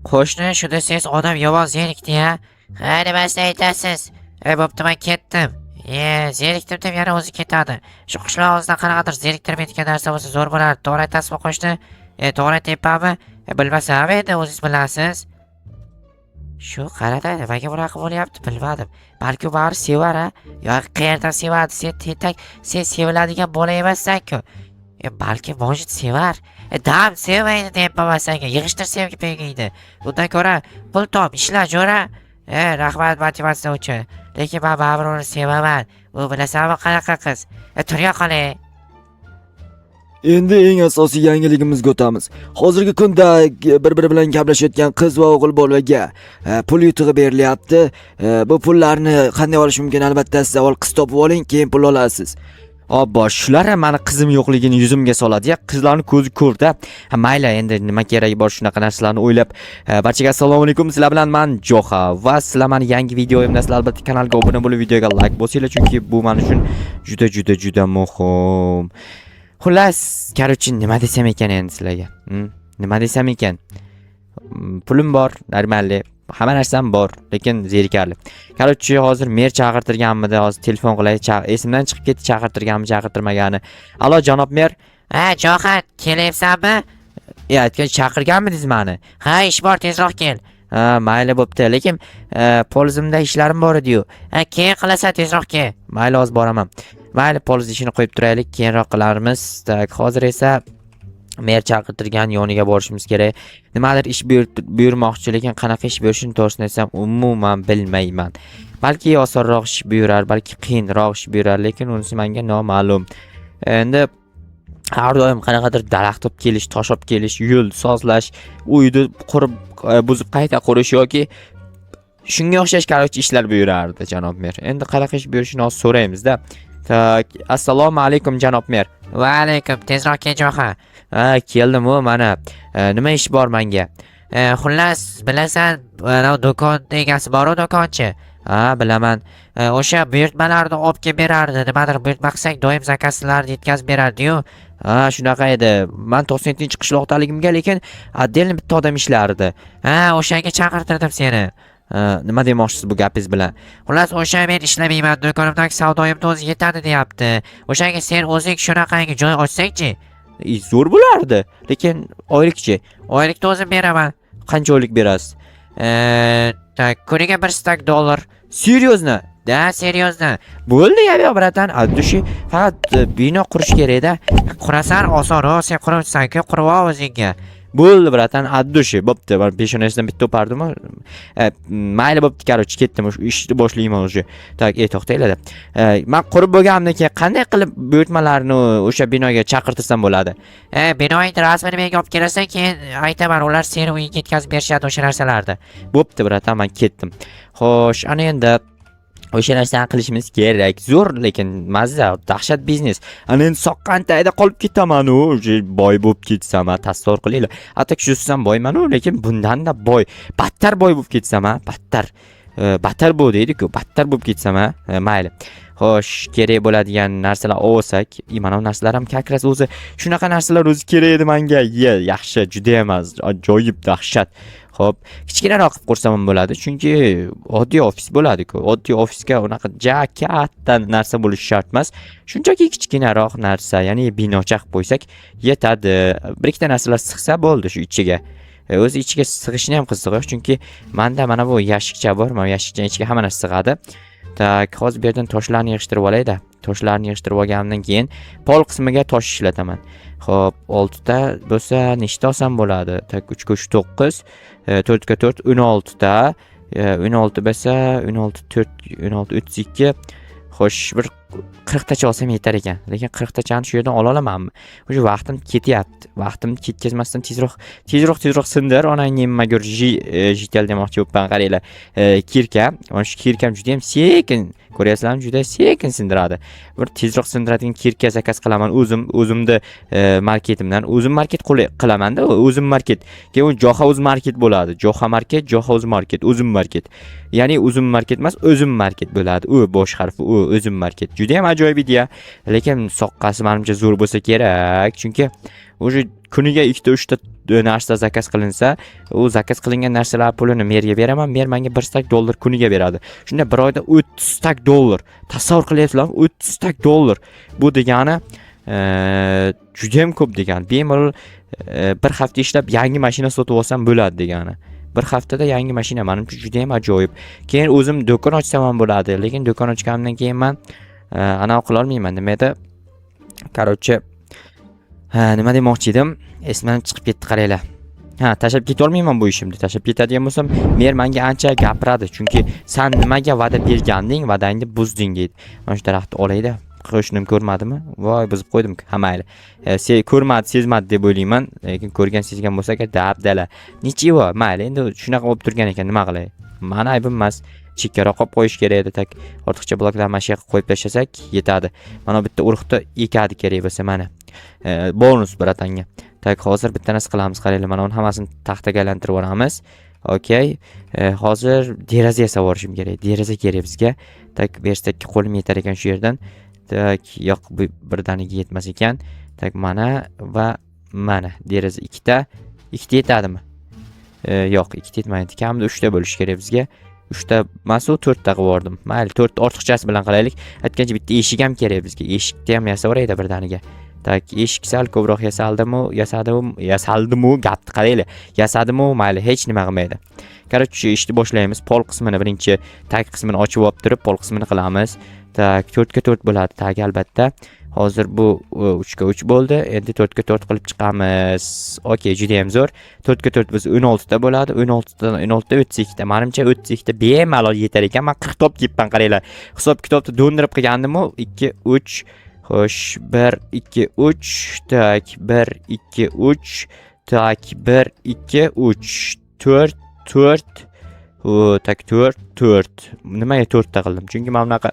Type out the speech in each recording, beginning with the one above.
Qo'shni shu desangiz odam yomon zerikdi-ya. Ha, nimasini aytasiz? Bo'pti, men ketdim. Zerikdim deb yana o'zi ketadi. Shu qishloq o'zidan qanaqadir zeriktirmaydigan narsa bo'lsa zo'r bo'lardi. To'g'ri aytasizmi qo'shni? To'g'ri aytyapmanmi? Bilmasam endi o'zingiz bilasiz. Shu qarada nimaga bunaqa bo'lyapti bilmadim. Balki u bari sevar a? Yoki qayerdan sevadi? Sen tentak, sen seviladigan bola emassan-ku. Balki Mojid sevar. Dam sevmaydi deyapman senga. Yig'ishtir sevgi begiydi. Bundan ko'ra pul top, ishla jo'ra. Rahmat motivatsiya uchun. Lekin men baribir uni sevaman. U bilasanmi qanaqa qiz? Turya qoling. Endi eng asosiy yangiligimizga o'tamiz. Hozirgi kunda bir-biri bilan gaplashayotgan qiz va o'g'il bolaga pul yutug'i berilyapti. Bu pullarni qanday olish mumkin? Albatta siz avval qiz topib oling, keyin pul olasiz. Obbo, shular ham meni qizim yo'qligini yuzimga soladi-ya. Qizlarni ko'zi ko'rda. Mayli, endi nima keragi bor shunaqa narsalarni o'ylab. Barchaga assalomu alaykum. Sizlar bilan men Joha va sizlar meni yangi videoyimda sizlar albatta kanalga obuna bo'lib, videoga like bosinglar, chunki bu men uchun juda muhim. Xullas, короче, nima desam ekan endi sizlarga? Nima desam ekan? Pulim bor, normalli. Hamma narsam bor, lekin zerikarli. Короче, hozir mer chaqirtirganmidi, hozir telefon qilay, esimdan chiqib ketdi, chaqirtirganmi, chaqirtirmagani. Alo, janob mer. Ha, Johan, kelyapsanmi? Chaqirganmidingiz meni? Ha, ish bor, tezroq kel. Ha, mayli bo'pti, lekin polizimda ishlarim bor edi-yu. Ha, keyin qilasan, tezroq kel. Mayli, hozir boraman. Mayli, poliz ishini qo'yib turaylik, keyinroq qilarmiz. Hozir esa mer chaqirtirgan yoniga borishimiz kerak. Nimadir ish buyurmoqchi, lekin qanaqa ish buyurishini to'g'risini aytsam umuman bilmayman. Balki osonroq ish buyurar, balki qiyinroq ish buyurar, lekin unisi menga noma'lum. Endi har doim qanaqadir daraxt olib kelish, tosh olib kelish, yo'l sozlash, uyni qurib buzib qayta qurish yoki shunga o'xshash короче ishlar buyurardi janob mer. Endi qanaqa ish buyurishini hozir so'raymiz-da. Assalomu alaykum janob mer. Va alaykum, tezroq kel Johan. Ha, keldim-u, mana. Nima ish bor menga? Xullas, bilasan, do'kon egasi bor-ku, do'konchi. Ha, bilaman. O'sha buyurtmalarni olib kelib berardi. Nimadir buyurtma qilsak, doim zakazlarni yetkazib berardi-yu. Ha, shunaqa edi. Men 97-qishloqdaligimga, lekin отдельно bitta odam ishlardi. Ha, o'shanga chaqirtirdim seni. Nima demoqchisiz bu gapingiz bilan? Xullas, o'sha men ishlamayman, do'konimdagi savdoyimni o'zi yetadi deyapti. O'shanga sen o'zing shunaqangi joy ochsang-chi? Zo'r bo'lardi, lekin oylikchi. Oylikni o'zim beraman. Qancha oylik berasiz? Kuniga $100. Серьезно? Da, seryozdan. Bo'ldi ya, bratan. Addushi faqat bino qurish kerak-da. Qurasan, oson-ku, sen quruvchisan-ku, qurib ol o'zingga. Bo'ldi, bratan, addushi. Bo'pti, men peshonasidan bitta o'pardim. Mayli, bo'pti, короче, ketdim. Ishni boshlayman o'sha. To'xtanglar. Men qurib bo'lganimdan keyin qanday qilib buyurtmalarni o'sha binoga chaqirtirsam bo'ladi? Binoning rasmini menga olib kelasan, keyin aytaman, ular seni uyingga yetkazib berishadi o'sha narsalarni. Bo'pti, bratan, men ketdim. Xo'sh, ana endi o'sha narsani qilishimiz kerak. Zo'r, lekin mazza, dahshat biznes. Ana endi soqqantayda qolib ketaman-u, boy bo'lib ketsam, tasavvur qilinglar. Hatto xususan boyman-u, lekin bundan-da boy, battar boy bo'lib ketsam, battar bu deydi-ku, battar bo'lib ketsam, mayli. Xo'sh, kerak bo'ladigan narsalar olsak, mana bu narsalar ham kakras o'zi, shunaqa narsalar o'zi kerak edi menga. Yaxshi, juda emas, ajoyib dahshat. Xo'p, kichkinaroq qilib qursam ham bo'ladi, chunki oddiy ofis bo'ladi-ku. Oddiy ofisga unaqa katta narsa bo'lishi shart emas. Shunchaki kichkinaroq narsa, ya'ni binocha qilib qo'ysak yetadi. Bir ikkita narsalar sig'sa bo'ldi shu ichiga. O'zi ichiga sig'ishni ham qiziq, chunki menda mana bu yashikcha bor, mana yashikchaning ichiga hamma narsa sig'adi. Hozir bu yerdan toshlarni yig'ishtirib olayda. Toshlarni yig'ishtirib olganimdan keyin pol qismiga tosh ishlataman. Xo'p, 6 ta bo'lsa nechta olsam bo'ladi? 3 ga 3 9, 4 ga 4 16 ta. 16 bo'lsa 16 4 16 32. Xo'sh, bir 40 tacha olsam yetar ekan. Lekin 40 tachani shu yerdan ola olamanmi? O'sha vaqtim ketyapti. Vaqtimni ketkazmasdan tezroq sindir. Onangni magor jitel demoqchi bo'libman, qaranglar. Kirkam, mana shu kirkam juda ham sekin, ko'ryapsizlarmi? Juda sekin sindiradi. Bir tezroq sindiradigan kirka zakaz qilaman o'zimni marketimdan. O'zim market qilaman-da, o'zim market. Keyin u Joha o'z market bo'ladi. Joha market, Joha o'z market, o'zim market. Ya'ni o'zim market emas, o'zim market bo'ladi. U bosh harfi, u o'zim market. Juda ham ajoyib edi-ya. Lekin soqqasi menimcha zo'r bo'lsa kerak, chunki o'sha kuniga 2-3 ta narsa zakaz qilinsa, u zakaz qilingan narsalar pulini merga beraman, mer menga 1 stak dollar kuniga beradi. Shunda bir oyda 30 stak dollar. Tasavvur qilyapsizlarmi? 30 stak dollar. Bu degani juda ham ko'p degani. Bemalol bir hafta ishlab yangi mashina sotib olsam bo'ladi degani. Bir haftada yangi mashina menimcha juda ham ajoyib. Keyin o'zim do'kon ochsam ham bo'ladi, lekin do'kon ochganimdan keyin men anav qila olmayman. Nimaga? Короче, nima demoqchi edim? Esimdan chiqib ketdi, qaranglar. Tashlab keta olmayman bu ishimni. Tashlab ketadigan bo'lsam, mer menga ancha gapiradi, chunki sen nimaga va'da berganding, va'dangni buzding deydi. Mana shu daraxtni olayda. Qo'shnim ko'rmadimi? Voy, buzib qo'ydim. Ha mayli. Sen ko'rmadi, sezmadi deb o'ylayman, lekin ko'rgan sezgan bo'lsa-ki, dardala. Nichivo, mayli. Endi shunaqa bo'lib turgan ekan, nima qilay? Meni aybim emas. Chekkaroq qo'yib qo'yish kerak edi, tak. Ortiqcha bloklarni mana shu yoqqa qo'yib tashlasak, yetadi. Mana bitta urug'ni ekadi kerak bo'lsa, mana. Bonus bratanga. Tak, hozir bitta narsa qilamiz, qaranglar. Mana uni hammasini taxtaga aylantirib yuboramiz. Okay. Hozir deraza yasab olishim kerak. Deraza kerak bizga. Tak, bersakka qo'lim yetar ekan shu yerdan. Tak, yo'q, bu birdaniga yetmas ekan. Tak, mana va mana deraza ikkita yetadimi? Yo'q, ikkita yetmaydi. Kamida 3 ta bo'lish kerak bizga. 3 ta masu 4 ta qilib yubordim. Mayli, 4 ortiqchasi bilan qilaylik. Aytgancha bitta eshik ham kerak bizga. Eshikni ham yasab olay birdaniga. Tak, eshik sal ko'proq yasaldimu, gapni qaranglar. Yasadimu, mayli, hech nima qilmaydi. Короче, ishni boshlaymiz. Pol qismini birinchi tag qismini ochib olib turib, pol qismini qilamiz. Tak, 4 ga 4 bo'ladi tag albatta. Hozir bu 3 ga 3 bo'ldi. Endi 4 ga 4 qilib chiqamiz. Okay, juda ham zo'r. 4 ga 4 biz 16 ta bo'ladi. 16 dan 16 ta 32 ta. Menimcha 32 ta bemalol yetar ekan. Men 40 top yebman, qaranglar. Hisob kitobni do'ndirib qilgandim-ku. 2 3 Xo'sh, 1 2 3 tak 1 2 3 tak 1 2 3 4 4 tak 4 4. Nimaga 4 ta qildim? Chunki men bunaqa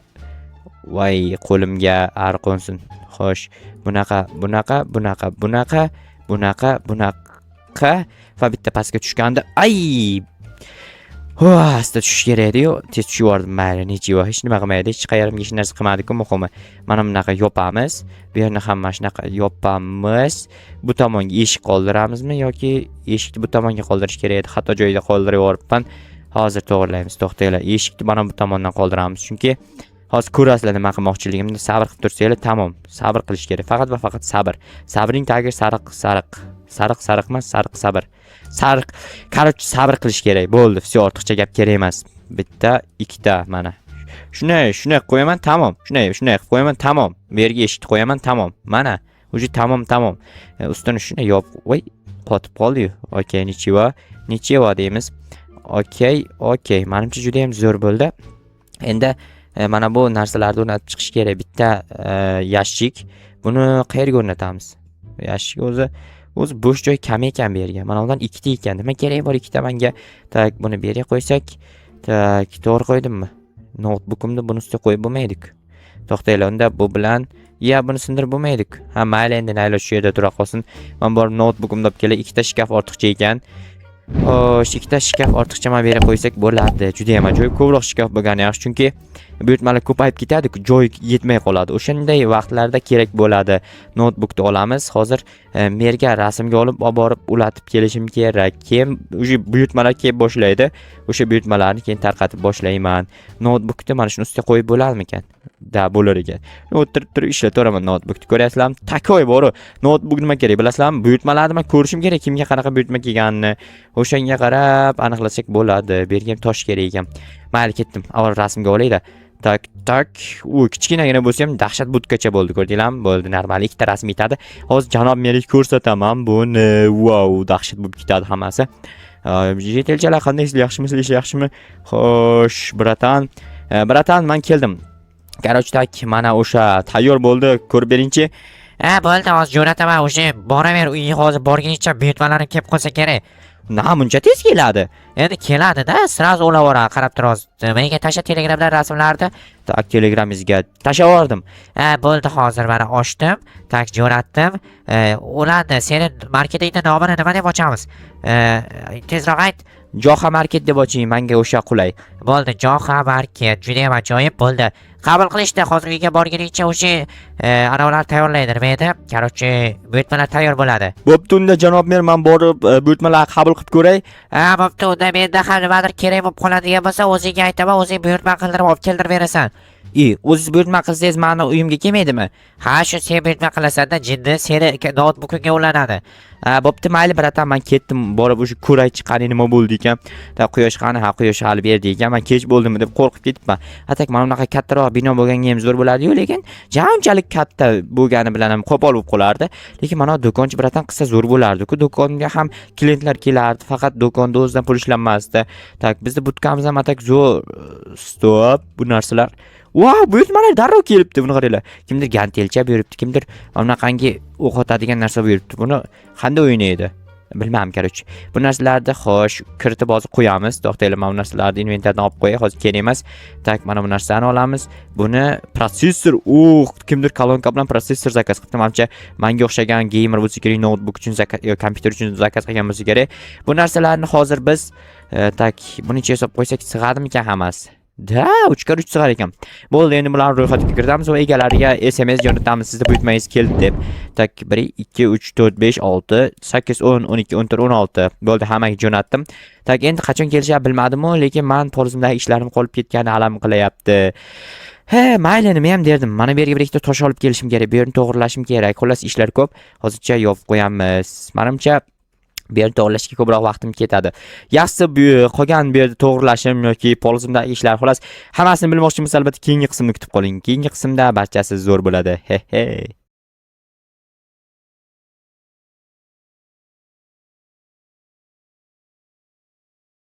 voy qo'limga ar qo'nsin. Xo'sh, bunaqa va bitta pastga tushganda asta tushish kerak edi-yu, tez tushib yubordim. Mayli, nechivo, hech nima qilmaydi, hech qayerga hech narsa qilmadik-ku, muhimi. Mana bunaqa yopamiz. Bu yerni ham mana shunaqa yopamiz. Bu tomonga eshik qoldiramizmi yoki eshikni bu tomonga qoldirish kerak edi? Xato joyida qoldirib yuboribman. Hozir to'g'rilaymiz, to'xtanglar. Eshikni mana bu tomondan qoldiramiz, chunki hozir ko'rasizlar nima qilmoqchiligimni. Sabr qilib tursanglar, tamom. Sabr qilish kerak, faqat va faqat sabr. Sabring tagi sariq. Sariq emas, sabr. Короче, sabr qilish kerak. Bo'ldi, все, ortiqcha gap kerak emas. Bitta, ikkita mana. Shunday qo'yaman, tamom. Shunday qilib qo'yaman, tamom. Bu yerga eshikni qo'yaman, tamom. Mana, уже tamom. Ustini shunday voy, qotib qoldi-yu. Okay, nechivo deymiz. Okay, menimcha juda ham zo'r bo'ldi. Endi mana bu narsalarni o'rnatib chiqish kerak. Bitta yashik. Buni qayerga o'rnatamiz? Yashik o'zi bo'sh joy kam ekan bu yerga. Mana undan 2 ta ekan. Nima kerak bor 2 ta menga? Tak, buni bu yerga qo'ysak, tak, to'g'ri qo'ydimmi? Notebookimni buni ustiga qo'yib bo'lmaydi-ku. To'xtanglar, unda bu bilan buni sindirib bo'lmaydi-ku. Ha, mayli, endi naylar shu yerda tura qolsin. Men borib notebookimni olib kelay. 2 ta shkaf ortiqcha ekan. Xo'sh, 2 ta shkaf ortiqcha mana bu yerga qo'ysak bo'ladi. Juda ham ajoyib. Ko'proq shkaf bo'lgani yaxshi, chunki buyurtmalar ko'payib ketadi-ku, joy yetmay qoladi. O'shanday vaqtlarda kerak bo'ladi. Notebookni olamiz. Hozir merga rasmga olib borib ulatib kelishim kerak. Keyin o'sha buyurtmalar kelib boshlaydi. O'sha buyurtmalarni keyin tarqatib boshlayman. Notebookni mana shuni ustiga qo'yib bo'ladimikan? Da, bo'lar ekan. O'tirib ishlataveraman notebookni. Ko'ryapsizlarmi? Takoy bor. Notebook nima kerak bilasizlarmi? Buyurtmalarni men ko'rishim kerak, kimga qanaqa buyurtma kelganini. O'shanga qarab aniqlasak bo'ladi. Bergan tosh kerak ekan. Mayli, ketdim. Avval rasmga olayda. Tak. U kichkinagina bo'lsa ham dahshat budkacha bo'ldi, ko'rdinglarmi? Bo'ldi, normal 2 ta rasm yetadi. Hozir janob menga ko'rsataman buni. Wow, dahshat bo'lib ketadi hammasi. Yetelchalar qanday ishlayapsizmi? Xo'sh, bratan, men keldim. Короче, tak, mana o'sha tayyor bo'ldi. Ko'rib beringchi. Bo'ldi, hozir jo'nataman. O'sha boraver, uyga hozir borguncha buyurtmalarim kelib qolsa kerak. Buncha tez keladi. Endi keladi-da, sразу olaveradi, qarab turasiz. Menga tasha Telegramdan rasmlarni. Tak, Telegramingizga tashaverdim. Bo'ldi, hozir mana ochdim, tak jo'natdim. Ularni seni marketingda nomini nima deb ochamiz? Tezroq ayt. Joha market deb oching, menga o'sha qulay. Bo'ldi, Joha market, juda ham ajoyib bo'ldi. qabul qilishdi. Hozir uyga borguningcha o'sha anavilar tayyorlaydi. Nima edi? Короче, buyurtmalar tayyor bo'ladi. Bo'pti, unda janob mer, men borib buyurtmalarni qabul qilib ko'ray. Bo'pti, unda menda ham nimadir kerak bo'lib qoladigan bo'lsa, o'zingga aytaman, o'zing buyurtma qildirib olib keltirib berasan. O'zingiz buyurtma qilsangiz, meni uyimga kelmaydimi? Ha, shu sen buyurtma qilasan-da, jinni seni notebookingga ulanadi. Bo'pti, mayli bratan, men ketdim. Borib o'sha ko'ray chiqqani nima bo'ldi ekan? Quyosh qani? Ha, quyosh hali berdi ekan. Men kech bo'ldimi deb qo'rqib ketibman. Atak mana bunaqa kattaroq bino bo'lganga ham zo'r bo'ladi-yu, lekin unchalik katta bo'lgani bilan ham qo'pol bo'lib qolardi. Lekin mana do'konchi bratan qilsa zo'r bo'lardi-ku. Do'konga ham klientlar kelardi, faqat do'konda o'zidan pul ishlanmasdi. Tak, bizda butkamiz ham atak zo'r. Stop, bu narsalar. Wow, buyurtmalar darrov kelibdi, buni qaranglar. Kimdir gantelcha buyuribdi, kimdir bunaqangi o'q otadigan narsa buyuribdi. Buni qanday o'yin edi? Bilmadim, короче. Bu narsalarni xo'sh kiritib hozir qo'yamiz. To'xtaylar, mana bu narsalarni inventardan olib qo'yay, hozir kerak emas. Tak, mana bu narsani olamiz. Buni protsessor, kimdir kolonka bilan protsessor zakaz qilibdi. Menimcha, menga o'xshagan gamer bo'lsa kerak, notebook uchun zakaz yoki kompyuter uchun zakaz qilgan bo'lsa kerak. Bu narsalarni hozir biz tak, buni ichiga solib qo'ysak sig'adimikan hammasi? Da, 3x3 sig'ar ekan. Bo'ldi, endi bularni ro'yxatga kiritamiz va egalariga SMS jo'natamiz, sizda buyurtmangiz keldi deb. Tak, 1 2 3 4 5 6 8 10 12 14 16. Bo'ldi, hammaga jo'natdim. Tak, endi qachon kelishini bilmadim-ku, lekin men polizimdagi ishlarim qolib ketgani alam qilyapti. Mayli, nima ham derdim. Mana bu yerga bir ikkita tosh olib kelishim kerak, bu yerni to'g'rilashim kerak. Xullas, ishlar ko'p. Hozircha yopib qo'yamiz. Menimcha bu yerni to'g'rilashga ko'proq vaqtim ketadi. Yaxshisi qolgan bu yerni to'g'rilashim yoki polizimdagi ishlar, xullas, hammasini bilmoqchimisiz, albatta keyingi qismni kutib qoling. Keyingi qismda barchasi zo'r bo'ladi.